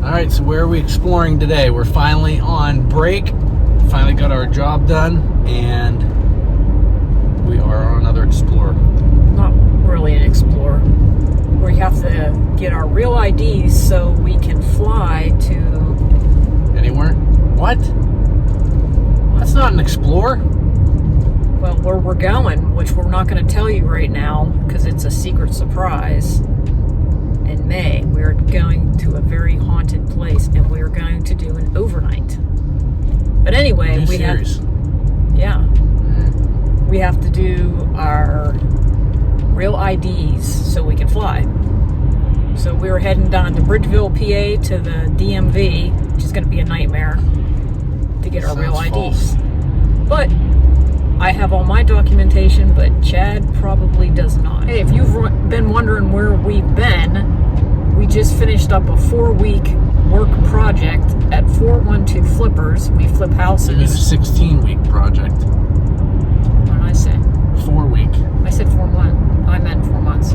All right, so where are we exploring today? We're finally on break. Finally got our job done, and we are on another Explorer. Not really an Explorer. We have to get our real IDs so we can fly to... Anywhere? What? That's not an Explorer. Well, where we're going, which we're not going to tell you right now because it's a secret surprise. In May, we're going to a very haunted place, and we're going to do an overnight. But anyway, New series. We have to do our real IDs so we can fly. So we're heading down to Bridgeville, PA, to the DMV, which is going to be a nightmare to get our real IDs. False. But I have all my documentation, but Chad probably does not. Hey, if you've been wondering where we've been, we just finished up a 4-week work project at 412 Flippers. We flip houses. It was a 16-week project. What did I say? 4-week. I said 4-1. I meant 4 months.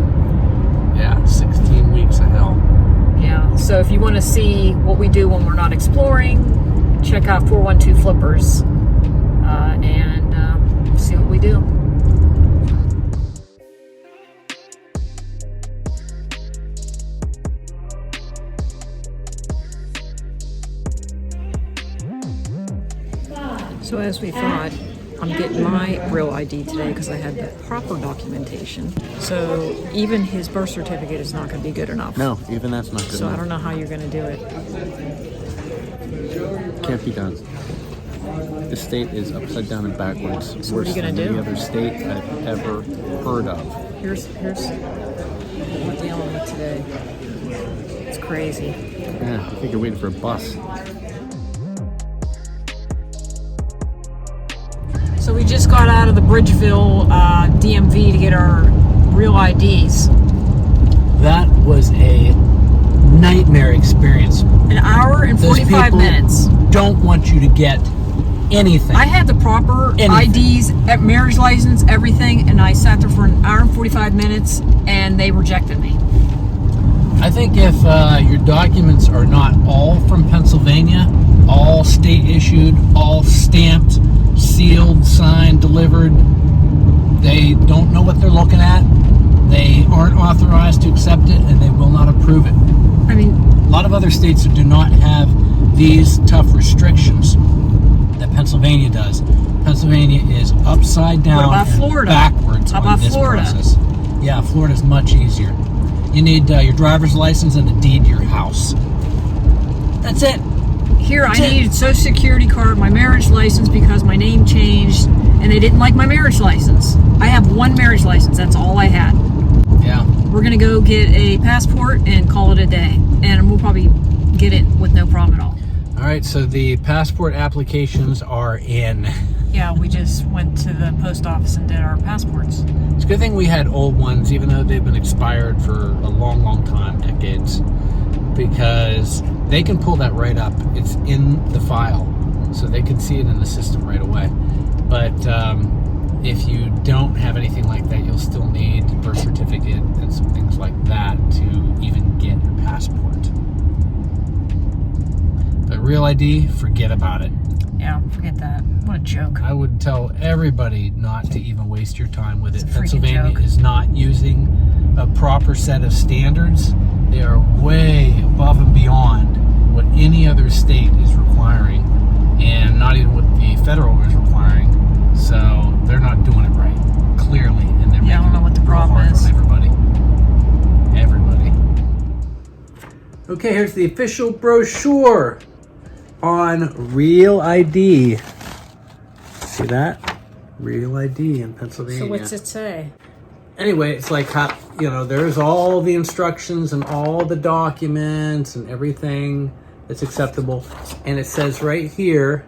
Yeah, 16 weeks of hell. Yeah, so if you want to see what we do when we're not exploring, check out 412 Flippers and see what we do. So as we thought, I'm getting my real ID today because I had the proper documentation. So even his birth certificate is not going to be good enough. No, even that's not good So enough. I don't know how you're going to do it. Can't be done. This state is upside down and backwards. So what are you gonna than do? any other state I've ever heard of. Here's what we're dealing with today. It's crazy. Yeah, I think you're waiting for a bus. So we just got out of the Bridgeville DMV to get our real IDs. That was a nightmare experience. An hour and Those 45 people minutes. don't want you to get anything. I had the proper Anything. IDs, marriage license, everything, and I sat there for an hour and 45 minutes, and they rejected me. I think if your documents are not all from Pennsylvania, all state issued, all stamped, sealed, signed, delivered, they don't know what they're looking at, they aren't authorized to accept it, and they will not approve it. I mean, A lot of other states do not have these tough restrictions that Pennsylvania does. Pennsylvania is upside down What about and Florida? backwards How on about this Florida? process. Yeah, Florida's much easier. You need your driver's license and a deed to your house. That's it. here I needed social security card, my marriage license because my name changed, and they didn't like my marriage license. I have one marriage license. That's all I had. Yeah. We're going to go get a passport and call it a day. And we'll probably get it with no problem at all. All right, so the passport applications are in. Yeah, we just went to the post office and did our passports. It's a good thing we had old ones, even though they've been expired for a long, long time, decades, because they can pull that right up. It's in the file, so they can see it in the system right away. But if you don't have anything like that, you'll still need a birth certificate and some things like that to even get your passport. But real ID, forget about it. Yeah, forget that. What a joke. I would tell everybody not to even waste your time with it. It's a freaking Pennsylvania joke. is not using a proper set of standards. They are way above and beyond what any other state is requiring, and not even what the federal is requiring. So they're not doing it right, clearly, and they're Yeah, I don't know what the problem is. Everybody. Okay, here's the official brochure on Real ID. See that? Real ID in Pennsylvania. So what's it say? Anyway, it's like, how, there's all the instructions and all the documents and everything that's acceptable. And it says right here,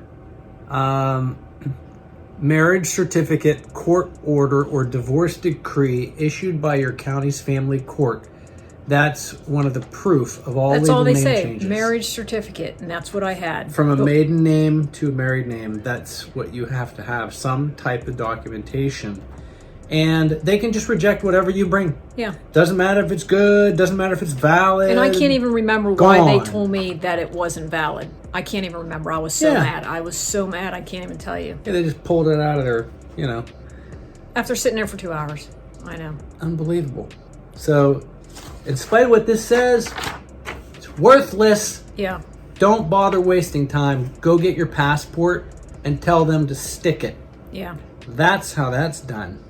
marriage certificate, court order, or divorce decree issued by your county's family court. That's one of the proof of all That's legal all they name say. changes. Marriage certificate, and that's what I had. From a maiden name to a married name, that's what you have to have, some type of documentation. and they can just reject whatever you bring. Yeah. Doesn't matter if it's good, doesn't matter if it's valid. And I can't even remember why they told me that it wasn't valid. I can't even remember. I was so mad. I was so mad, I can't even tell you. Yeah, they just pulled it out of their, After sitting there for 2 hours. I know. Unbelievable. So, in spite of what this says, it's worthless. Yeah. Don't bother wasting time. Go get your passport and tell them to stick it. Yeah. That's how that's done.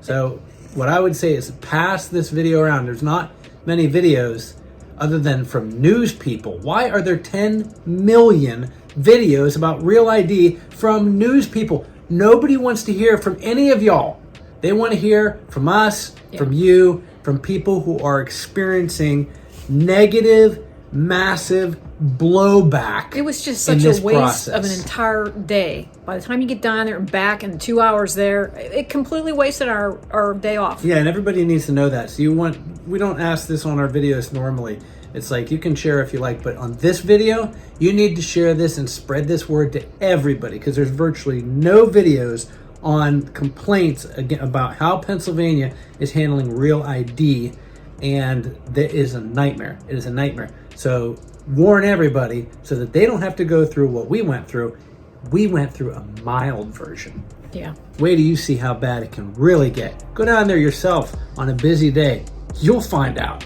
So what I would say is pass this video around. There's not many videos other than from news people. Why are there 10 million videos about Real ID from news people? Nobody wants to hear from any of y'all. They want to hear from us, from you, from people who are experiencing negative, massive blowback. It was just such a waste of an entire day. By the time you get down there and back and 2 hours there, it completely wasted our day off. Yeah, and everybody needs to know that. So we don't ask this on our videos normally. It's like you can share if you like, but on this video, you need to share this and spread this word to everybody, because there's virtually no videos on complaints about how Pennsylvania is handling Real ID, and that is a nightmare. It is a nightmare. So warn everybody so that they don't have to go through what we went through. We went through a mild version. Yeah. Wait till you see how bad it can really get. Go down there yourself on a busy day. You'll find out.